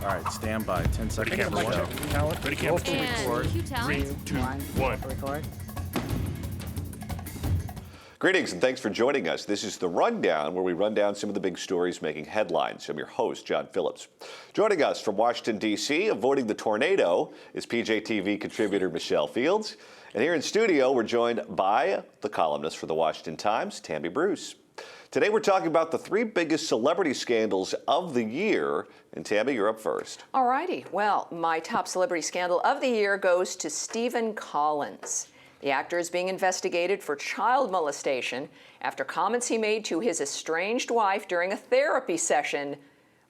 All right, stand by. 10 seconds to go. Talent, Ready, roll camera. to record. Cue talent. 3, 2, 1. Record. Greetings and thanks for joining us. This is The Rundown, where we run down some of the big stories making headlines. I'm your host, John Phillips. Joining us from Washington, D.C., avoiding the tornado, is PJTV contributor Michelle Fields. And here in studio, we're joined by the columnist for the Washington Times, Tammy Bruce. Today, we're talking about the three biggest celebrity scandals of the year. And Tammy, you're up first. All righty. Well, my top celebrity scandal of the year goes to Stephen Collins. The actor is being investigated for child molestation after comments he made to his estranged wife during a therapy session,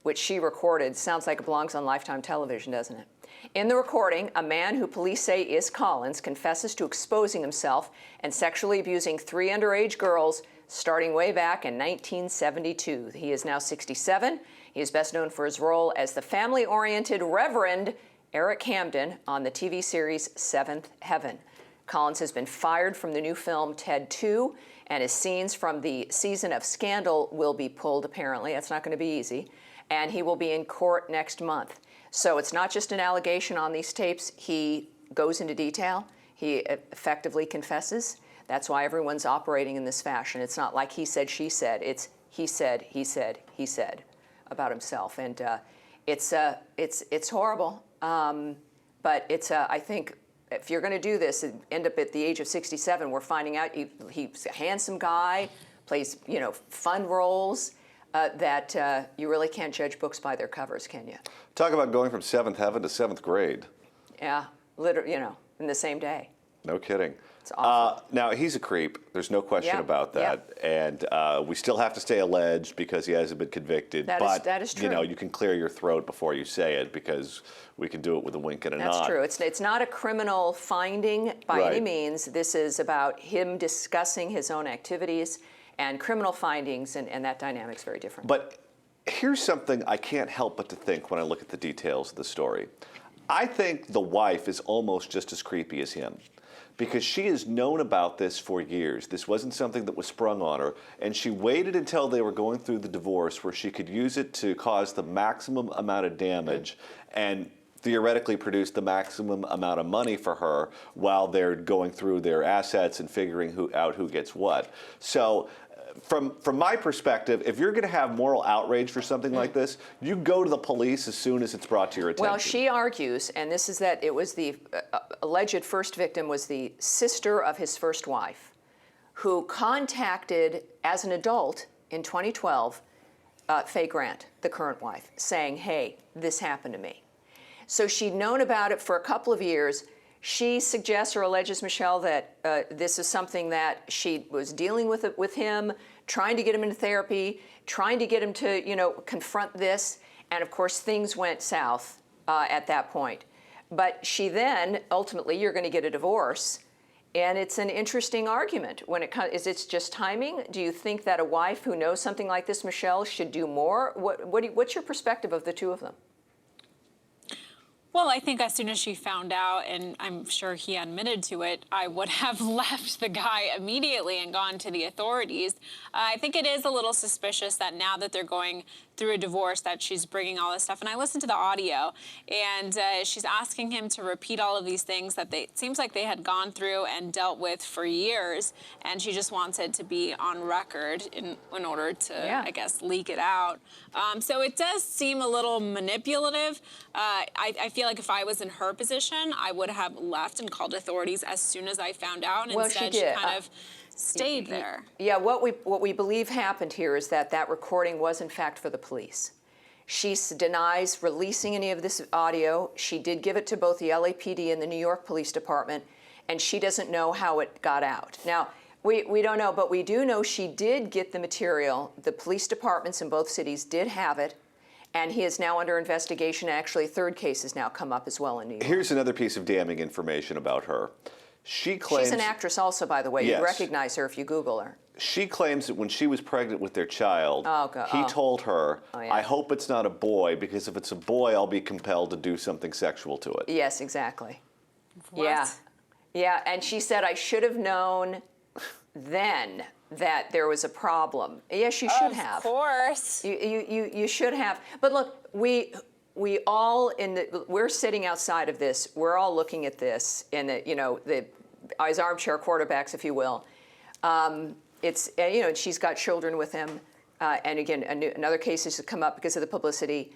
which she recorded. Sounds like it belongs on Lifetime television, doesn't it? In the recording, a man who police say is Collins confesses to exposing himself and sexually abusing three underage girls starting way back in 1972. He is now 67. He is best known for his role as the family-oriented Reverend Eric Camden on the TV series Seventh Heaven. Collins has been fired from the new film Ted 2, and his scenes from the season of Scandal will be pulled, apparently. That's not going to be easy. And he will be in court next month. So it's not just an allegation on these tapes. He goes into detail. He effectively confesses. That's why everyone's operating in this fashion. It's not like he said, she said. It's he said, he said, he said about himself. And it's horrible. But it's, I think, if you're going to do this and end up at the age of 67, we're finding out he's a handsome guy, plays, fun roles, that you really can't judge books by their covers, can you? Talk about going from Seventh Heaven to seventh grade. Yeah, literally, in the same day. No kidding. It's awful. Now, he's a creep. There's no question about that. And we still have to stay alleged because he hasn't been convicted. That is true. You can clear your throat before you say it because we can do it with a wink and a nod. That's true. It's not a criminal finding by any means. This is about him discussing his own activities, and criminal findings and that dynamic's very different. But here's something I can't help but to think when I look at the details of the story. I think the wife is almost just as creepy as him, because she has known about this for years. This wasn't something that was sprung on her, and she waited until they were going through the divorce where she could use it to cause the maximum amount of damage and theoretically produce the maximum amount of money for her while they're going through their assets and figuring out who gets what. So from my perspective, if you're going to have moral outrage for something like this, you go to the police as soon as it's brought to your attention. Well, she argues, and this is that it was the alleged first victim was the sister of his first wife, who contacted, as an adult in 2012, Faye Grant, the current wife, saying, hey, this happened to me. So she'd known about it for a couple of years. She suggests or alleges, Michelle, that this is something that she was dealing with him, trying to get him into therapy, trying to get him to, confront this. And of course, things went south at that point. But she then, ultimately, you're going to get a divorce. And it's an interesting argument. When it comes, is it just timing? Do you think that a wife who knows something like this, Michelle, should do more? What's your perspective of the two of them? Well, I think as soon as she found out, and I'm sure he admitted to it, I would have left the guy immediately and gone to the authorities. I think it is a little suspicious that now that they're going through a divorce that she's bringing all this stuff. And I listened to the audio, and she's asking him to repeat all of these things that it seems like they had gone through and dealt with for years, and she just wants it to be on record in order to, I guess, leak it out. So it does seem a little manipulative. I feel like if I was in her position, I would have left and called authorities as soon as I found out, and instead she kind of stayed there. Yeah, what we believe happened here is that recording was in fact for the police. She denies releasing any of this audio. She did give it to both the LAPD and the New York Police Department, and she doesn't know how it got out. Now, we don't know, but we do know she did get the material. The police departments in both cities did have it, and he is now under investigation. Actually, a third case has now come up as well in New York. Here's another piece of damning information about her. She claims... She's an actress also, by the way. Yes. You recognize her if you Google her. She claims that when she was pregnant with their child, he told her, I hope it's not a boy, because if it's a boy, I'll be compelled to do something sexual to it. Yes, exactly. What? Yeah, and she said, I should have known then that there was a problem. Yes, you should have. Of course. You should have. But look, we all we're sitting outside of this. We're all looking at this, and as armchair quarterbacks, if you will. It's and she's got children with him, and again, another case has come up because of the publicity.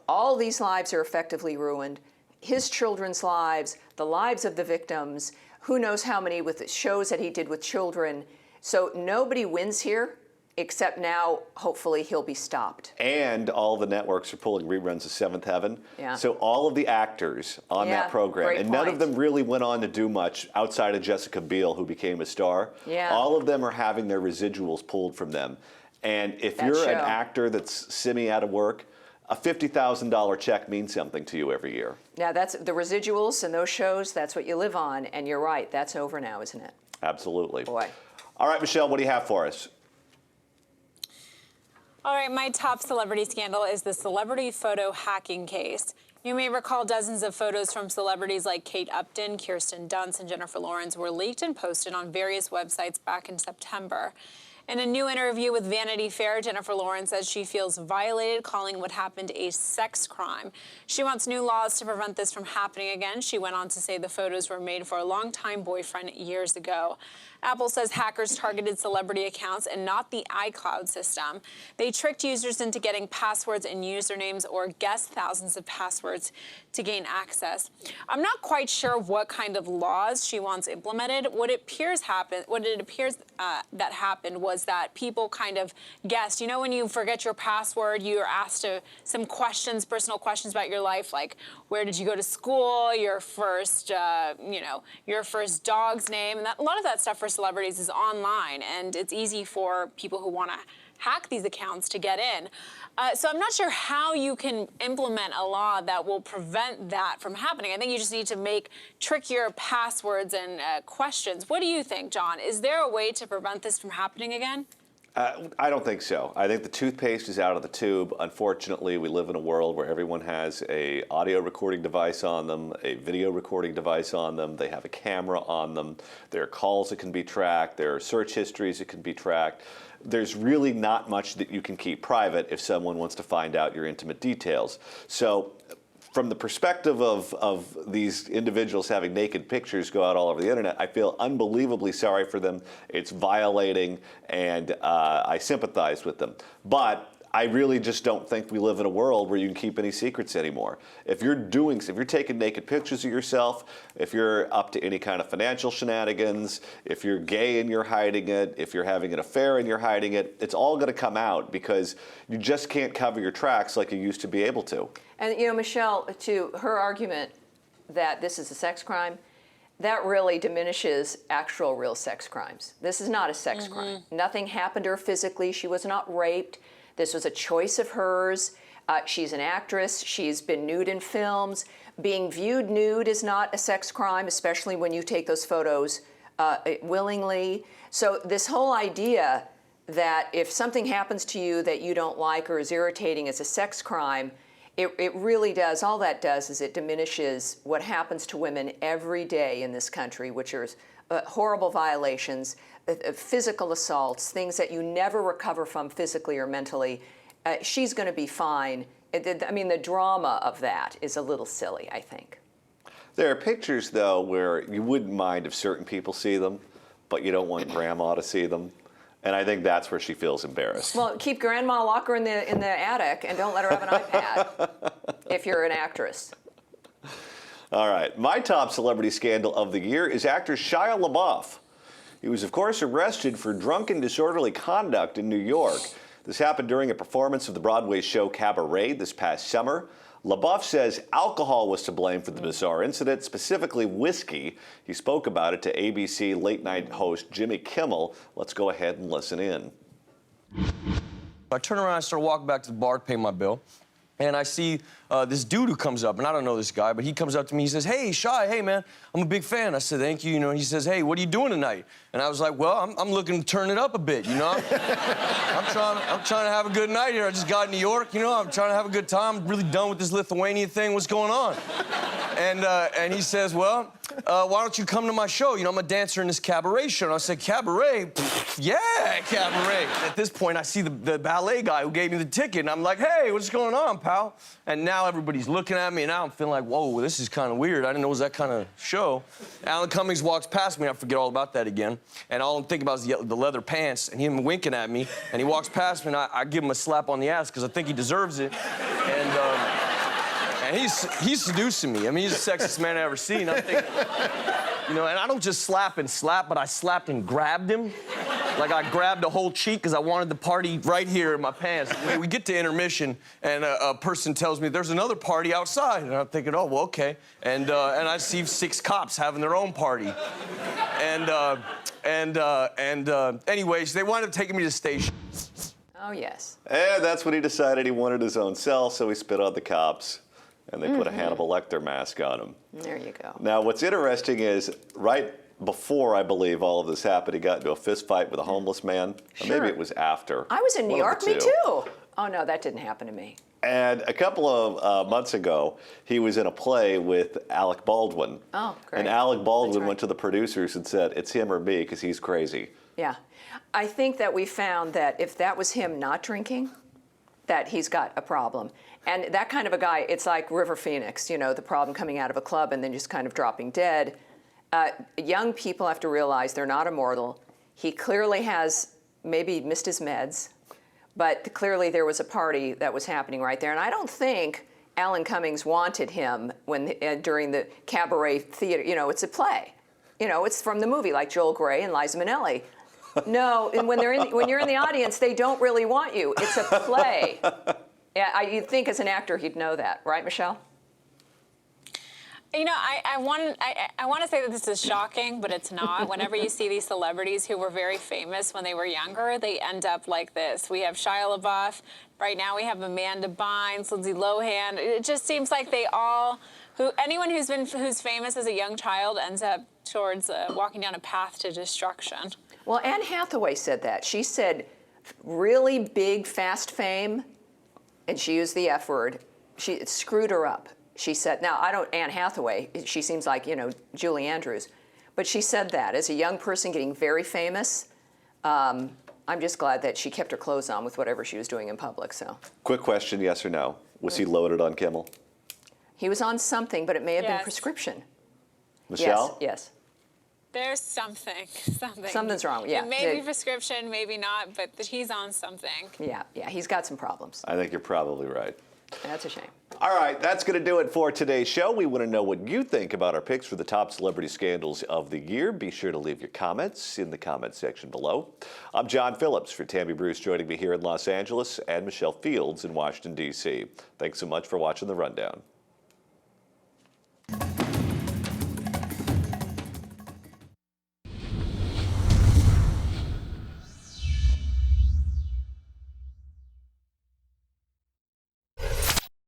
All these lives are effectively ruined. His children's lives, the lives of the victims. Who knows how many with the shows that he did with children. So nobody wins here, except now, hopefully, he'll be stopped. And all the networks are pulling reruns of Seventh Heaven. Yeah. So all of the actors on that program, and none of them really went on to do much outside of Jessica Biel, who became a star. Yeah. All of them are having their residuals pulled from them. And if you're an actor that's semi out of work, a $50,000 check means something to you every year. Now, that's the residuals and those shows, that's what you live on. And you're right, that's over now, isn't it? Absolutely. Boy. All right, Michelle, what do you have for us? All right, my top celebrity scandal is the celebrity photo hacking case. You may recall dozens of photos from celebrities like Kate Upton, Kirsten Dunst, and Jennifer Lawrence were leaked and posted on various websites back in September. In a new interview with Vanity Fair, Jennifer Lawrence says she feels violated, calling what happened a sex crime. She wants new laws to prevent this from happening again. She went on to say the photos were made for a longtime boyfriend years ago. Apple says hackers targeted celebrity accounts and not the iCloud system. They tricked users into getting passwords and usernames or guessed thousands of passwords to gain access. I'm not quite sure what kind of laws she wants implemented. What it appears that happened was that people kind of guessed. You know, when you forget your password, you're asked some questions, personal questions about your life, like where did you go to school, your first, your first dog's name, and a lot of that stuff for celebrities is online, and it's easy for people who want to hack these accounts to get in. So I'm not sure how you can implement a law that will prevent that from happening. I think you just need to make trickier passwords and questions. What do you think, John? Is there a way to prevent this from happening again? I don't think so. I think the toothpaste is out of the tube. Unfortunately, we live in a world where everyone has an audio recording device on them, a video recording device on them. They have a camera on them. There are calls that can be tracked. There are search histories that can be tracked. There's really not much that you can keep private if someone wants to find out your intimate details. So from the perspective of these individuals having naked pictures go out all over the internet, I feel unbelievably sorry for them. It's violating, and I sympathize with them. But I really just don't think we live in a world where you can keep any secrets anymore. If you're taking naked pictures of yourself, if you're up to any kind of financial shenanigans, if you're gay and you're hiding it, if you're having an affair and you're hiding it, it's all going to come out because you just can't cover your tracks like you used to be able to. And, Michelle, to her argument that this is a sex crime, that really diminishes actual real sex crimes. This is not a sex crime. Nothing happened to her physically. She was not raped. This was a choice of hers. She's an actress. She's been nude in films. Being viewed nude is not a sex crime, especially when you take those photos willingly. So this whole idea that if something happens to you that you don't like or is irritating is a sex crime, it really does. All that does is it diminishes what happens to women every day in this country, which are horrible violations, physical assaults, things that you never recover from physically or mentally. She's going to be fine. I mean, the drama of that is a little silly, I think. There are pictures, though, where you wouldn't mind if certain people see them, but you don't want grandma to see them. And I think that's where she feels embarrassed. Well, keep grandma, lock her in the attic, and don't let her have an iPad if you're an actress. All right. My top celebrity scandal of the year is actor Shia LaBeouf. He was, of course, arrested for drunken disorderly conduct in New York. This happened during a performance of the Broadway show Cabaret this past summer. LaBeouf says alcohol was to blame for the bizarre incident, specifically whiskey. He spoke about it to ABC late-night host Jimmy Kimmel. Let's go ahead and listen in. I turn around and start walking back to the bar to pay my bill. And I see this dude who comes up, and I don't know this guy, but he comes up to me, he says, "Hey, Shai, hey, man, I'm a big fan." I said, "Thank you," and he says, "Hey, what are you doing tonight?" And I was like, "Well, I'm looking to turn it up a bit, I'm trying to have a good night here. I just got in New York, I'm trying to have a good time. I'm really done with this Lithuania thing. What's going on?" And he says, "Well, why don't you come to my show? I'm a dancer in this cabaret show." And I said, "Cabaret? Yeah, cabaret. At this point, I see the ballet guy who gave me the ticket, and I'm like, hey, what's going on, pal? And now everybody's looking at me, and now I'm feeling like, whoa, this is kind of weird. I didn't know it was that kind of show. Alan Cummings walks past me, I forget all about that again, and all I'm thinking about is the leather pants, and him winking at me, and he walks past me, and I give him a slap on the ass, because I think he deserves it. And he's seducing me. I mean, he's the sexiest man I've ever seen. I'm thinking, you know, and I don't just slap and slap, but I slapped and grabbed him. Like I grabbed a whole cheek because I wanted the party right here in my pants. We get to intermission, and a person tells me there's another party outside, and I'm thinking, oh, well, okay. And I see 6 cops having their own party. Anyways, they wound up taking me to the station. Oh, yes. And that's when he decided he wanted his own cell, so he spit on the cops, and they put a Hannibal Lecter mask on him. There you go. Now, what's interesting is right before, I believe, all of this happened, he got into a fist fight with a homeless man. Or Sure. maybe it was after. I was in New One of York, the me two. too. Oh, no, that didn't happen to me. And a couple of months ago, he was in a play with Alec Baldwin. Oh, great. And Alec Baldwin That's right. went to the producers and said, it's him or me, because he's crazy. Yeah. I think that we found that if that was him not drinking, that he's got a problem. And that kind of a guy, it's like River Phoenix, you know, the problem coming out of a club and then just kind of dropping dead. Young people have to realize they're not immortal. He clearly has maybe missed his meds, but clearly there was a party that was happening right there. And I don't think Alan Cummings wanted him when during the cabaret theater. You know, it's a play. You know, it's from the movie, like Joel Grey and Liza Minnelli. No, and when you're in the audience, they don't really want you. It's a play. Yeah, you'd think as an actor he'd know that, right, Michelle? You know, I want to say that this is shocking, but it's not. Whenever you see these celebrities who were very famous when they were younger, they end up like this. We have Shia LaBeouf. Right now we have Amanda Bynes, Lindsay Lohan. It just seems like they all, anyone who's famous as a young child ends up towards walking down a path to destruction. Well, Anne Hathaway said that. She said really big, fast fame, and she used the F word. It screwed her up. She said, now, Anne Hathaway, she seems like, you know, Julie Andrews, but she said that as a young person getting very famous, I'm just glad that she kept her clothes on with whatever she was doing in public, so. Quick question, yes or no? Was he loaded on Kimmel? He was on something, but it may have been Yes. prescription. Michelle? Yes. There's something. Something's wrong, yeah. It may be prescription, maybe not, but he's on something. Yeah, he's got some problems. I think you're probably right. That's a shame. All right, that's going to do it for today's show. We want to know what you think about our picks for the top celebrity scandals of the year. Be sure to leave your comments in the comments section below. I'm John Phillips for Tammy Bruce, joining me here in Los Angeles, and Michelle Fields in Washington, D.C. Thanks so much for watching The Rundown.